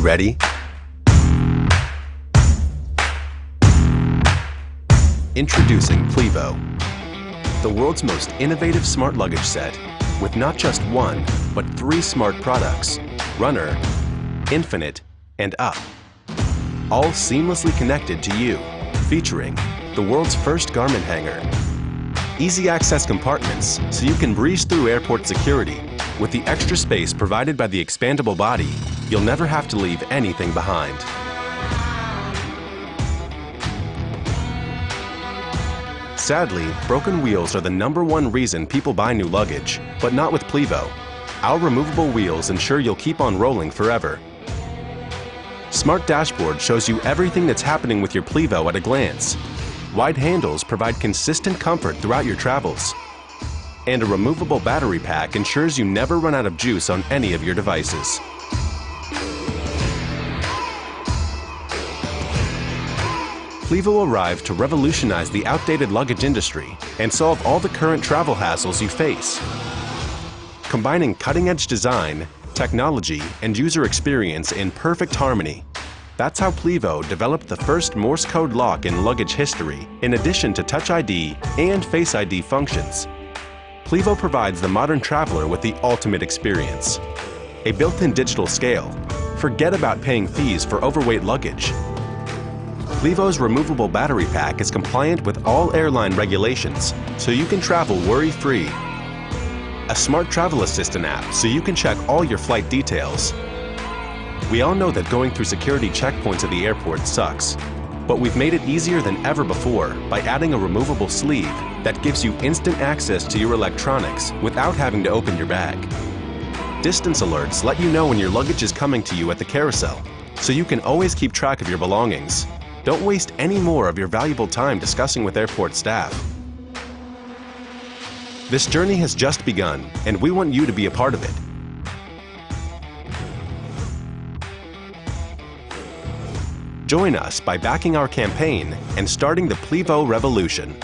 ready? Introducing Plevo, the world's most innovative smart luggage set with not just one, but 3 smart products: Runner, Infinite, and Up. All seamlessly connected to you, featuring the world's first garment hanger, easy access compartments so you can breeze through airport security. With the extra space provided by the expandable body, you'll never have to leave anything behind. Sadly, broken wheels are the #1 reason people buy new luggage, but not with Plevo. Our removable wheels ensure you'll keep on rolling forever. Smart Dashboard shows you everything that's happening with your Plevo at a glance. Wide handles provide consistent comfort throughout your travels. And a removable battery pack ensures you never run out of juice on any of your devices. Plevo arrived to revolutionize the outdated luggage industry and solve all the current travel hassles you face. Combining cutting-edge design, technology, and user experience in perfect harmony. That's how Plevo developed the first Morse code lock in luggage history, in addition to Touch ID and Face ID functions. Plevo provides the modern traveler with the ultimate experience. A built-in digital scale. Forget about paying fees for overweight luggage. Plevo's removable battery pack is compliant with all airline regulations, so you can travel worry-free. A smart travel assistant app so you can check all your flight details. We all know that going through security checkpoints at the airport sucks, but we've made it easier than ever before by adding a removable sleeve that gives you instant access to your electronics without having to open your bag. Distance alerts let you know when your luggage is coming to you at the carousel, so you can always keep track of your belongings. Don't waste any more of your valuable time discussing with airport staff. This journey has just begun, and we want you to be a part of it. Join us by backing our campaign and starting the Plevo revolution.